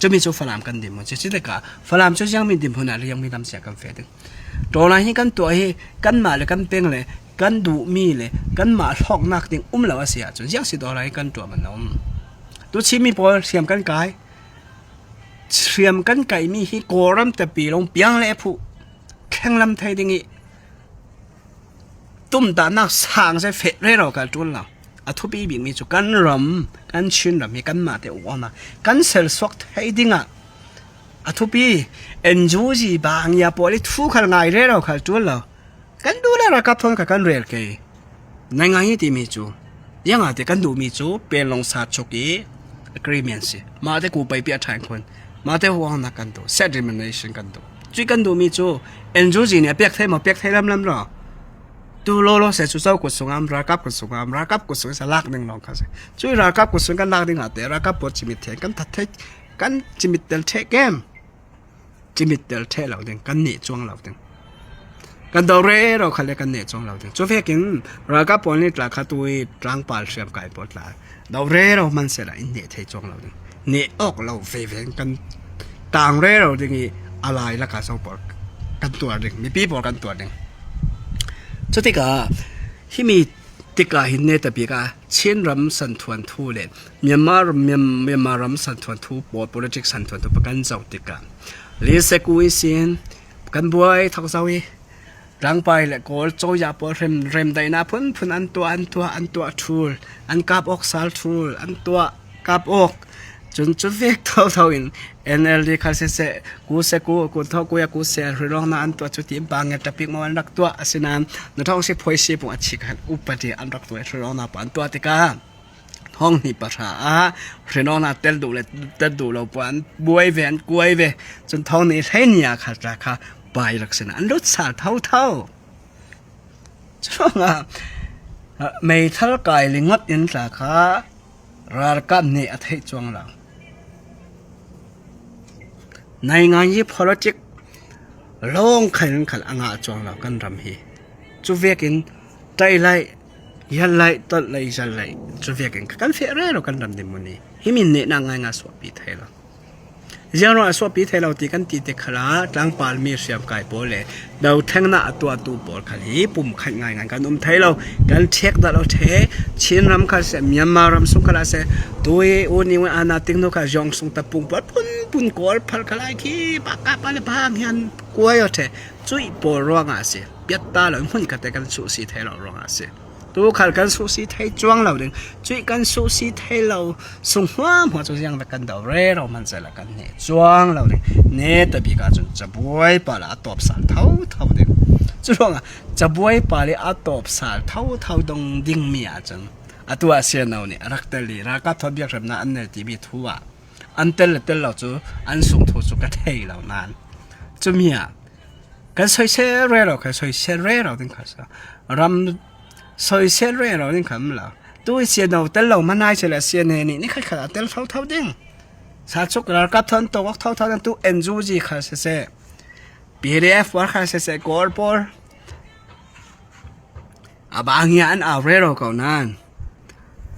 จะมีโจฝรั่งกันดิมั้งจะสิเด็กอ่ะฝรั่งจะยังมีดิมั้งนะหรือยังมีลำเสียกันเฟดตัวนั้นให้กันตัวให้กันมาเลยกันเป็นเลยกันดูมีเลยกันมาหอกนักดิ่งแล้วเสียจนยังสิตัวอะไรกันตัวมันน้องตัวชิมีพอเสียมกันไก่มีฮีโกรัมแต่ปีลงเปียงเลยผู้แข่งลำไทยดิ่งอีตุ้มตานักสร้างใช้เฟรเรากันจุนเราทุบีบิมีจุกันรำกันชินรำมีกันมาเตอวนะกันเซลสวกให้ดิ้งทุบีเอ็นจูจีบางยาปอลิทุกขันไงเเรากันจุนเรากันดูแลรักทนกับกันเรียลเกยในงานยี่ที่มีจูยังอาจจะกันดูมีจูเป็นลงสาชกีagreement สิมาเตกูไปเปียทางคนมาเตหัวนักกันดู settlement กันดูจุกันดูมีจูเอ็นจูจีเนี่ยเปียกไทยมาเปียกไทยลำหรอตัวโลเสร็จเจ้ากุศลรักกับกุศลรักกับกุศลสลักหนึ่งลองกันสิช่วยรักกับกุศลกันลักหนึ่งอ่ะแต่รักกับปวดจิมิตเทกันทัดเทกันจิมิตเตลเทเกมจิมิตเตลเทเหล่าเดิงกันเหนี่จวงเหล่าเดิงกันดอเร่เราคันเรียกกันเหนี่จวงเหล่าเดิงช่วยเพื่อกินรักกับปวดนี่ตราขัดตัวตรังปาลเสียบไก่ปวดหลายดอเร่เรามันเสร็จแล้วเหนี่เทจวงเหล่าเดิงเหนี่ออกเราเฟยกันต่างเร่เราเดิงอะไรละกันสองปวดกันตัวเดิงมีปีปวดกันตัวเดิงจุดที่กาที่มีติกาหินเนตปีกา ชินรำสันทวนทูเลเมียนมารำสันทวนทูปอ politics สันทวนทูประกันเจ้าติกาลีเซกุยสินกันบวยทักเจ้าอีรังไปและโกลโจยาปอเรมไดนาพุ่นอันตัวทูลอันกาบออกซาลทูลอันตัวกาบออกจนจุดเวกเท่าอิน NLD คัลเซกูเท่ากูอยากกูเสียร้องนาอันตัวจุดที่บางเงตปิกมาวันรักตัวสินามนท้องสิพอยสิปุ่งอัดชิกันอุปติอันรักตัวร้องนาปันตัวติกาท้องนี่ปัญหาร้องนาเตลดูเราปันบวยเวนกวยเวจนท้องนี่เฮียขาดราคาไปลักษณะอันรสชาติเท่าช่วงไม่ทัลกายลิงดยันราคารารกันนี่อัฐิจวงเราในงานยี่ politics ลงขันอ่างจวงเรากันรำฮีจูเวกินใจไหลยันไหลตัดไหลจันไหลจูเวกินกันเฟรเรากันรำดิมุนีฮิมินเนนังงานสวบปีไทยเรายังเราสวบปีไทยเราตีกันตีเด็กขลาตั้งปาลมีเสียบไก่โปเลยเราแทงหน้าตัวบอลขันฮีปุ่มขันงานกันไทยเรากันเช็คได้เราเทชินรำขันเสียเมียนมารำสุขลาเสียตัวโอนี่ว่านาติงโนกาจงสุงตะปุ่มปัดปุ่นกอลพัลกลายขี้ปากกาปาเลพางยันกวยเอาเทจุยปอร้องอาเสียเปียตาเราหุ่นกันแต่กันสุสีไทยเราร้องอาเสียตัวขันกันสุสีไทยจวงเราดึงจุยกันสุสีไทยเราส่งหัวจุยังแต่กันดาวเร่เรามันจะละกันเนี่ยจวงเราดึงเนี่ยแต่ปีกาจนจะบวยปาละตบสารเท่าดึงจุดว่าจะบวยปาละตบสารเท่าดงดิ่งเมียจังตัวเสียเราเนี่ยรักเตลีรักกับทบเบียกแบบนั้นอันเนี่ยที่มีทั่วอันเตลเราจูอันส่งทุกกระเทยเรานานจูเมียกันซอยเชเร่เรากันซอยเชเร่เราดึงข้าศึกรำซอยเชเร่เราดึงข้ามเราตัวเสียเราเตลเรามันน่าจะละเสียเนี่ยนี่ใครขนาดเตลเท่าดึงสาธุรักกับทันตัวเท่านั้นตัวเอ็นจูจีข้าศึกPDF ว่าข้าศึกกอลปอร์บางอย่างเอาเร่เราเขานาน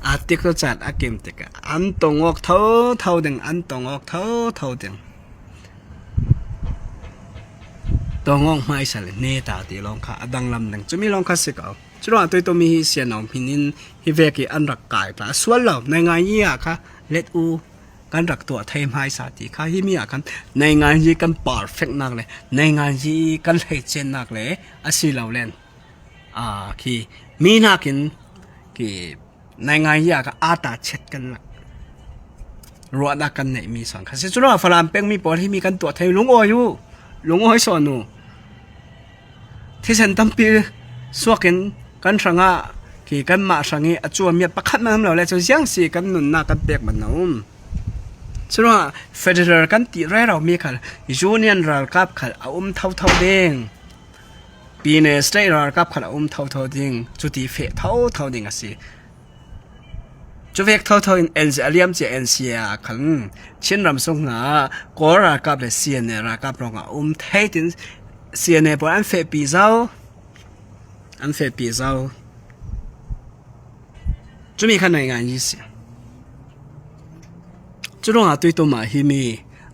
อาทิตย์ก็จัดอาเกมติกะอันตรงออกเท่าดึงอันตรงออกเท่าดึงตรงออกไม่ใช่เลยเนตาตีลองค่ะดังลำหนึ่งจะมีลองค่ะสิเขาจุดว่าตัวมีเสียน้องพินินฮิเวกิอันรักกายค่ะส่วนเราในงานยี่ค่ะเล็ดอูการรักตัวไทยไม่สาธิค่ะที่มีกันในงานยี่กันปาร์เฟกนักเลยในงานยี่กันเฮเจนนักเลยอาศัยเราเล่นคือมีนักกินคือในงานยากอาตาเช็ดกันละรัวดักกันเนี่ยมีสองคันซึ่งจุดว่าฝรั่งเป็นมีปอที่มีกันตัวไทยลุงอ้อยสอนูที่ฉันตั้งปีสวกินกันสังกี่กันมาสังเกตจวบเมียประคับมันเราเลยจะยังสีกันหนุนหน้ากันเปียกมันนุ่มซึ่งว่าเฟเดอร์กันตีแรกเรามีกันยูเนียนเรากับกันเท่าเด้งปีเนสเตอร์เรากับกันเท่าเด้งจุดที่เฟเท่าเด้งสิจุดเวกเท่าเอ็นซีเลียมจะเอ็นซีขันเช่นรำส่งหน้าก็รากับเลยเสียเนรากับรองเทตินเสียเนปอันเฟปีเจ้าจะมีขนาดงานยี่สิบจุดรองตัวตัวมาฮิมี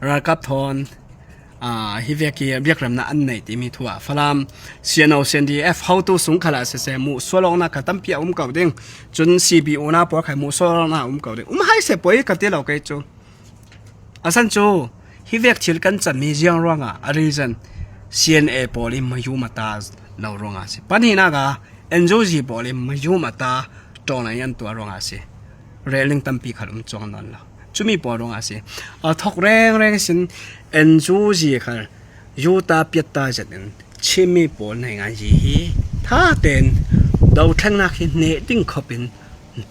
รากับทอนฮิเวกีเบียกรำนัอันไหนที่มีทั่วฝรั่งเสียนเอาเสียนดีเขาตัวสูงขนาดเสียมูสโลนักตั้มเปียเก่าเด้งจนCBOน่าปอไข่มูสโลนักเก่าเด้งให้เสียปอยกับที่เราเกยจูสันจูฮิเวกชิลกันจัดมีเจียงร้องรีซันCNA ปอลิมายูมาตาเราร้องสิปัญหาหน้ากาNGOG ปอลิมายูมาตาตอนนั้นยันตัวร้องสิเรลิงตั้มปีขลุ่มจงนั่นละจุมีปอร้องสิทอกแรงสินNGOG ค่ะยูตาเปียตาจัดนั้นชิมีปอในงานยี่ถ้าเต้นดาวทั้งนักเนติ้งขบิน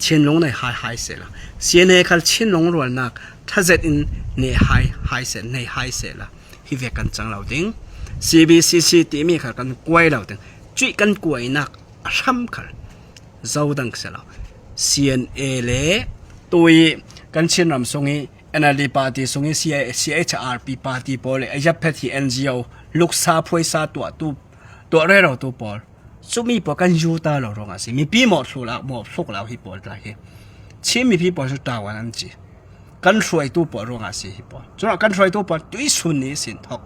เชียนลงในไฮเซละเสียในคัลเชียนลงรวนนักถ้าเจ็ดอินในไฮเซในไฮเซละฮิเวกันจังเราดิ้งCBCC ที่มีค่ะกันกวยเราดิ้งจุยกันกวยนักซ้ำค่ะเจ้าดังเสละ CNA เล่ตัวกันเชียนรำทรงนี้NLD party ทรงนี้ CHRP party ปอเลยยับเพที่ NGO ลูกสาวพ่อยสาวตัวเร่เราตัวปอลสุมีปอกันยูตาเราร้องสิมีพี่หมดสุกเราฮิปอลได้ชิมีพี่ปอสุดตาวันนั้นจีกันช่วยตัวปอร้องสิฮิปอลจุดกันช่วยตัวปอตุยสุนีสินทอก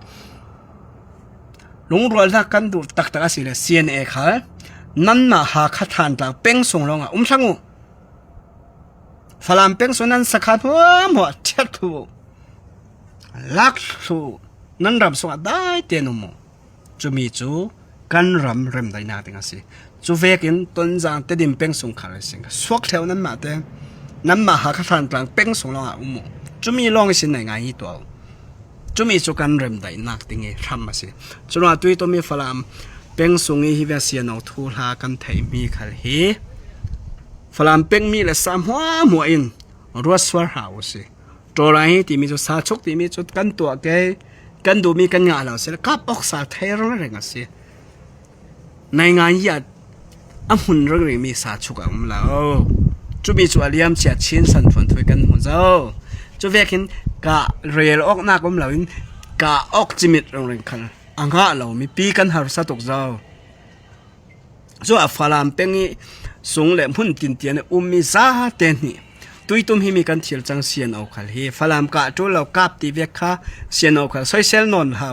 ลุงรัวนักกันดูตักสิเลย CNA ค่ะนั่นมาหาขัดทานตาเป้งส่งร้องช่างงู ฝรั่งเป็งส่วนนั้นสักหัวหมดเช็ดทูลักทูนั้นรำสวัสได้เตียนโมจูมีจูกันรำเริ่มได้นาติงสิจูเวกินต้นจางเตดิมเป็งส่งขาเลยสิงสวกแถวนั้นมาเตนั้นมาหาขันกลางเป็งส่งลงอาอุโมจูมีลองสินในงานตัวจูมีจูกันเริ่มได้นักติงทำมาสิจูว่าตัวตัวมีฝรั่งเป็งส่งฮิเวเซียนเอาทูลากันไทยมีขันเฮฝรั่งเป็งมีและสามหัวหัวอินรัวสวรหาวสิตัวไรที่มีจุดสาชุกที่มีจุดกันตัวแกกันดูมีกันงานเราสิกับออกสาไทยร้องอะไรกันสิในงานยัดหุ่นเรื่องมีสาชุกอ่ะเราจุมีจุดเลี้ยมเฉียดชิ้นสันฝันถอยกันหุ่นเจ้าจุเวกินกะเรียลออกหน้าก็เราอินกะออกจิมิตโรงเรียนกันอังกะเรามีปีกันหาสะตกเจ้าส่วนฝรั่งเป็งนี่ส่งเล่มหุ่นตินเตียนมีซาเตนี่ตุยตุมหิมีกันเทียลจังเสียนเอาขัลเฮฝรั่งกะจุเรากับตีเวกค่ะเสียนเอาขัลใส่เซลนอนเฮา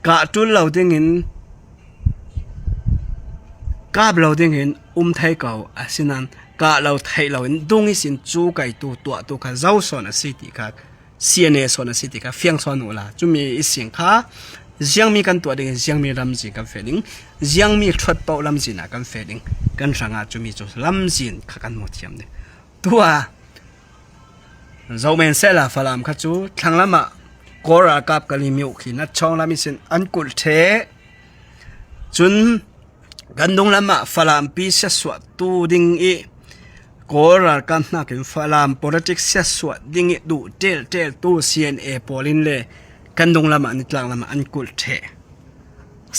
กะจุเราได้เงินกับเราได้เห็นไทยเก่าอาสินันกะเราไทยเราเห็นดงอิสินจูไก่ตัวค่ะเจ้าสอนสิติค่ะเสียเนสอนสิติค่ะเฟียงสอนอุลาจุมีอิสิงค่ะยังมีกันตัวเด็กยังมีลำจีกันเฟลิงยังมีทรัพย์เป่าลำจีน่ะกันเฟลิงกันสังอาจุมีจุลำจีนค่ะกันหมดเทียมเนี่ยตัวเราเมนเซลาฝรั่งค่ะจูทางละมะกอรากับกะลิมิวขีนัดช่องละมิสินอันกุลเทจุนกันดงละมะฝรั่งปีเสสวดตูดิงอีกอรากันนักฝรั่ง politics เสสวดดิงอีดูเตลตู CNA ปอลินเล่กันดงละมะนิตลังละมะอันกุลเท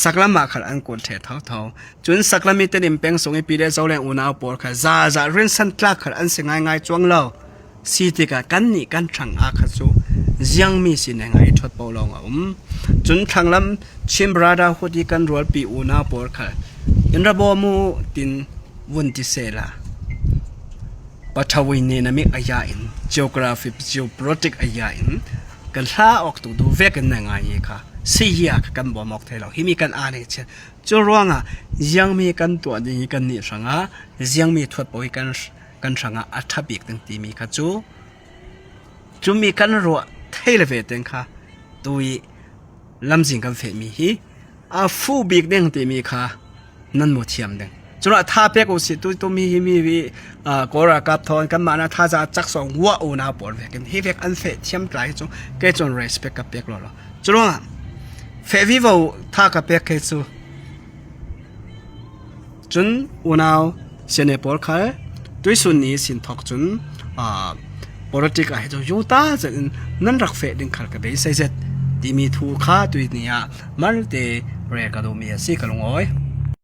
สักละมะขัดอันกุลเทเท่าจุนสักละมิเตนิมเป็งส่งอีปีเดเจ้าแรงอุณาปอร์ค่ะจะเรียนสันตลักขัดอันเสงง่ายจวงเราสีติกากันนี่กันช่างอาคัจูยังมีสินง่ายทดเป่าลองจุนทางลำชิมบราดาหุดีกันรัวปีอุณาปอร์ค่ะอินระบมูตินวุนติเซลาปัทวินีนามิอายาอิน geography geopolitics อายาอินกันท่าออกตัวดูเวกันง่ายค่ะเสียกันบ่มอกเทเราที่มีกันอ่านเช่นจะร้องยังมีกันตัวนี้กันนี่สังยังมีทวดป่วยกันสังอัฐบิกตั้งที่มีค่ะจูมีกันรัวเทเลเวตังค่ะตัวลำสิงกันเฟมีฮีฟูบิกเด้งที่มีค่ะนั่นหมดเทียมเด้งจุดท่าเปียกอุสิตัวมีกอรากับทอนกันมานะท่าจะจักสองวัวอุณาปอดเวกันฮีเวกอันเฟเทียมไกลจงแกจน respect กับเปียกเราจุดเฟวิวท่ากับเปียกเคจูจุนอุณาเสนปอร์ค่ะด้วยส่วนนี้สินทอกจุนpolitics ให้จูยูตาจะนั่นรักเฟดิงขัดกับเบสเซตที่มีทูค่าตัวนี้มันเตะเรียกกันดูมีสิกันลงอ้อย